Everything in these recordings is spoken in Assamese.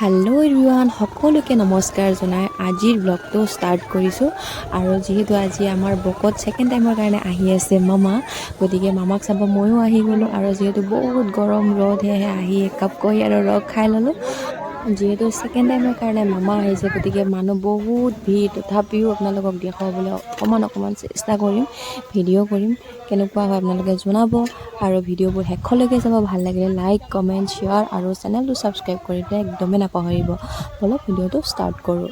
হেল্ল' এভৰিৱান, সকলোকে নমস্কাৰ জনাই আজিৰ ব্লগটো ষ্টাৰ্ট কৰিছোঁ। আৰু যিহেতু আজি আমাৰ বকত ছেকেণ্ড টাইমৰ কাৰণে আহি আছে মামা, গতিকে মামাক চাব ময়ো আহি গ'লোঁ। আৰু যিহেতু বহুত গৰম ৰ'দ, সেয়েহে আহি একাপ কহি আৰু ৰস খাই ল'লোঁ। যিহেতু ছেকেণ্ড টাইমৰ কাৰণে মামা আহিছে, গতিকে মানুহ বহুত ভিৰ। তথাপিও আপোনালোকক দেখুৱাবলৈ অকণমান চেষ্টা কৰিম, ভিডিঅ' কৰিম। কেনেকুৱা হয় আপোনালোকে জনাব। আৰু ভিডিঅ'বোৰ শেষলৈকে চাব। ভাল লাগিলে লাইক, কমেণ্ট, শ্বেয়াৰ আৰু চেনেলটো ছাবস্ক্ৰাইব কৰিবলৈ একদমেই নাপাহৰিব। বলক ভিডিঅ'টো ষ্টাৰ্ট কৰোঁ।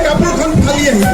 কাপোৰখন ফালি আহিব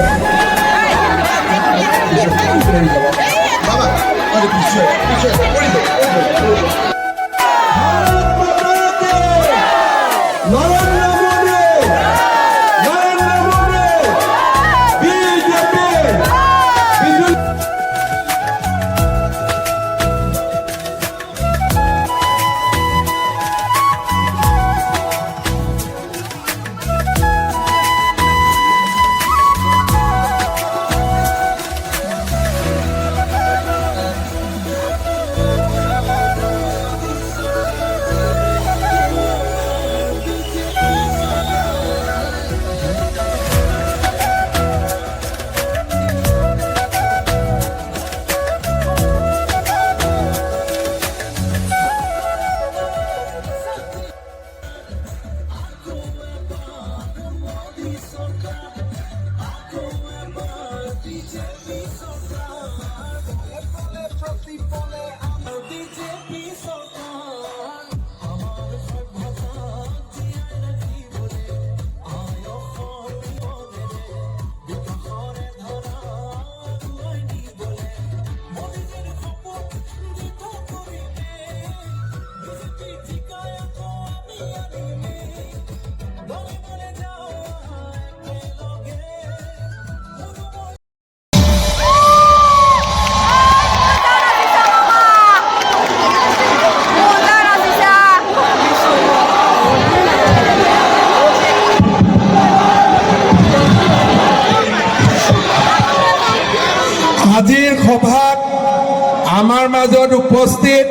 মাজত উপস্থিত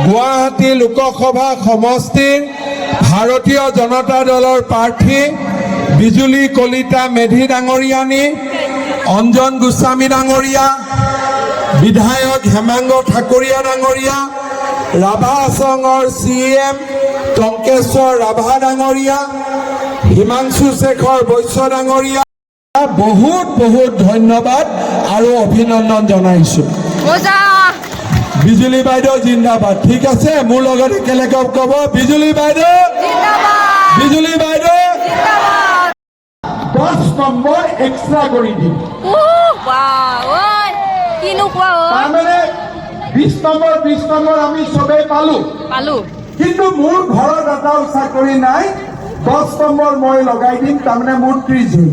গুৱাহাটী লোকসভা সমষ্টিৰ ভাৰতীয় জনতা দলৰ প্ৰাৰ্থী বিজুলী কলিতা মেধি ডাঙৰীয়ানী, অঞ্জন গোস্বামী ডাঙৰীয়া, বিধায়ক হেমাংগ ঠাকুৰীয়া ডাঙৰীয়া, ৰাভা আছঙৰ CM টংকেশ্বৰ ৰাভা ডাঙৰীয়া, হিমাংশু শেখৰ বৈশ্য ডাঙৰীয়া, বহুত বহুত ধন্যবাদ আৰু অভিনন্দন জনাইছোঁ। বিজুলী বাইদেউ জিন্দাবাদ। ঠিক আছে, মোৰ লগত একেলগে ক'ব, বিজুলী বাইদেউ জিন্দাবাদ, বিজুলী বাইদেউ জিন্দাবাদ। 10 নম্বৰ এক্সট্ৰা কৰি দিম। তাৰমানে 20 নম্বৰ আমি চবেই পালো, কিন্তু মোৰ ঘৰত এটাও চাকৰি নাই। 10 নম্বৰ মই লগাই দিম, তাৰমানে মোৰ 30 হ'ল।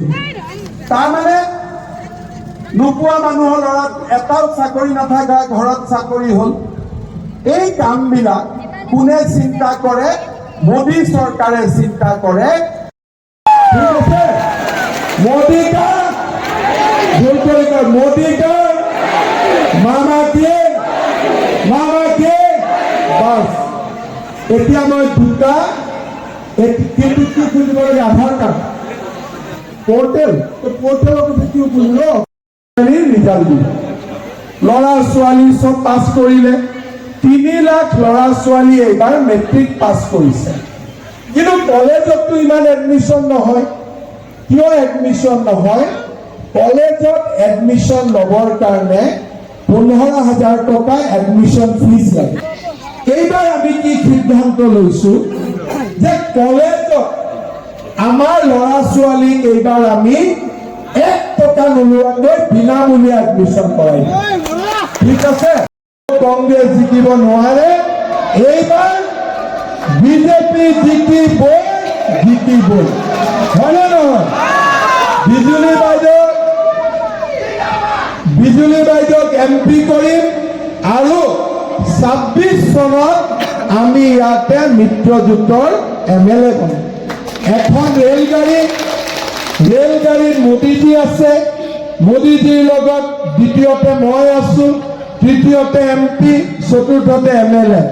তাৰমানে নোপোৱা মানুহৰ ল'ৰাত এটাও চাকৰি নাথাকা ঘৰত চাকৰি হ'ল। এই কামবিলাক কোনে চিন্তা কৰে? মোদী চৰকাৰে চিন্তা কৰে। ঠিক আছে, মোদী কা মোদী কা মামা কে বাস। এতিয়া মই দুটা খুলিব লাগে, আধাৰ কাৰ্ড পৰ্টেলত কিয় খুলিব? ৰিজাল্ট দিব, ল'ৰা ছোৱালী চব পাছ কৰিলে। 3 লাখ ল'ৰা ছোৱালী এইবাৰ মেট্ৰিক পাছ কৰিছে, কিন্তু কলেজততো ইমান এডমিশ্যন নহয়। কিয় এডমিশ্যন নহয়? কলেজত এডমিশ্যন ল'বৰ কাৰণে 15,000 টকা এডমিশ্যন ফিজ লাগে। এইবাৰ আমি কি সিদ্ধান্ত লৈছো যে কলেজত আমাৰ ল'ৰা ছোৱালীক এইবাৰ আমি 1 টকা নোলোৱাকৈ বিনামূলীয়া এডমিশ্যন কৰাই দিম। ঠিক আছে, কংগ্ৰেছ জিকিব নোৱাৰে, এইবাৰ বিজেপি জিকিবই, হয়নে নহয়? বিজুলী বাইদেউক MP কৰিম আৰু 26 চনত আমি ইয়াতে মিত্ৰজোঁটৰ MLA কৰিম। এখন ৰেলগাড়ীত মোদীজী আছে, মোদীজীৰ লগত দ্বিতীয়তে মই আছো, তৃতীয়তে MP, চতুৰ্থতে MLA।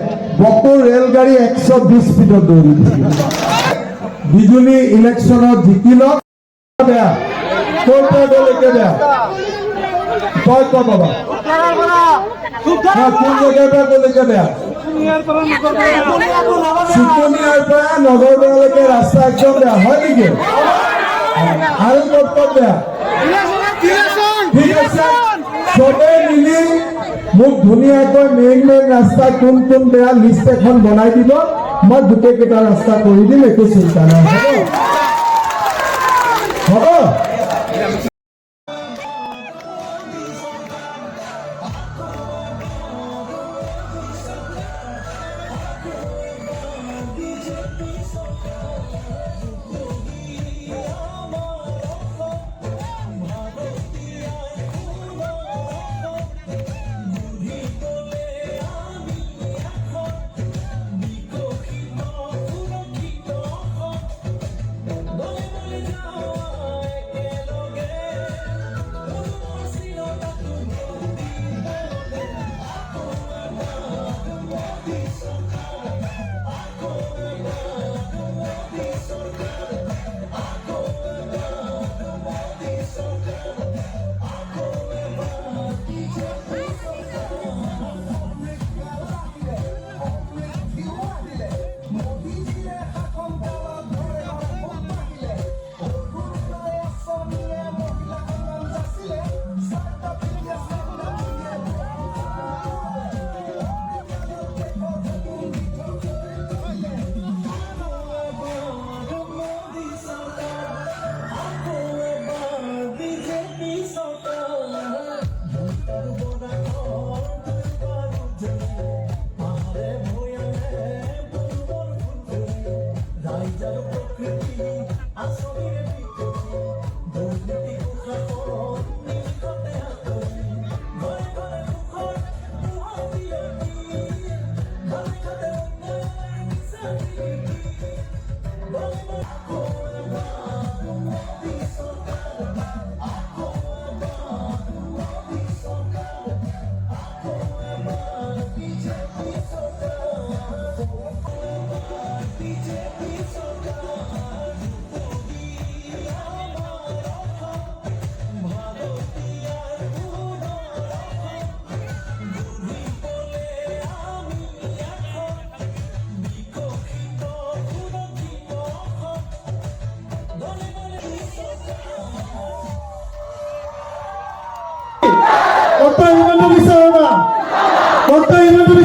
বকো ৰেলগাড়ী 120 স্পীডত দৌৰি থাকিব। বিজুলী ইলেকশ্যনত জিকিলক, বেয়া ক'ৰ পৰা গ'লৈকে বেয়া, তই ক বাবা, কোন জেগাৰ পৰা গ'লৈকে বেয়া? চুকনিয়াৰ পৰা নগৰলৈকে ৰাস্তা একদম বেয়া, হয় নেকি? আৰু ক'ত বেয়া? ঠিক আছে, চবে মিলি মোক ধুনীয়াকৈ মেইন ৰাস্তা কোন বেয়া লিষ্ট এখন বনাই দিব, মই গোটেইকেইটা ৰাস্তা কৰি দিম, একো চিন্তা নাই। হ'ব?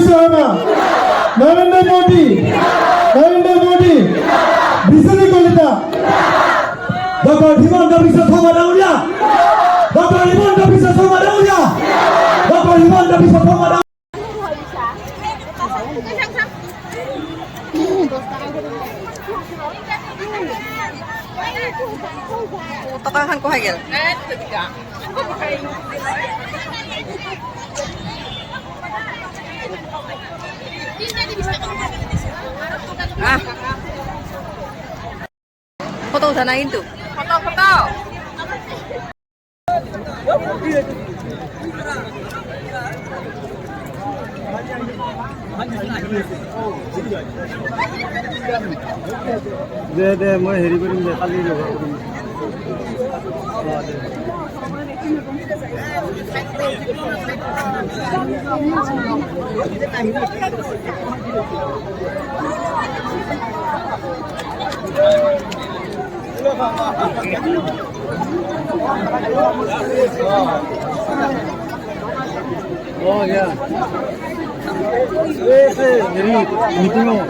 Sharma, Narendra Modi, Bisani Kolita, Dr. Himanta Biswa Sharma, Dr. Himanta Biswa Sharma, Dr. Himanta Biswa Sharma. Tatahan ko hagel. Ah. Foto sana itu. Foto. দে মই হেৰি কৰিম দে কালি যোগা কৰিম ya হেৰি মিটিঙত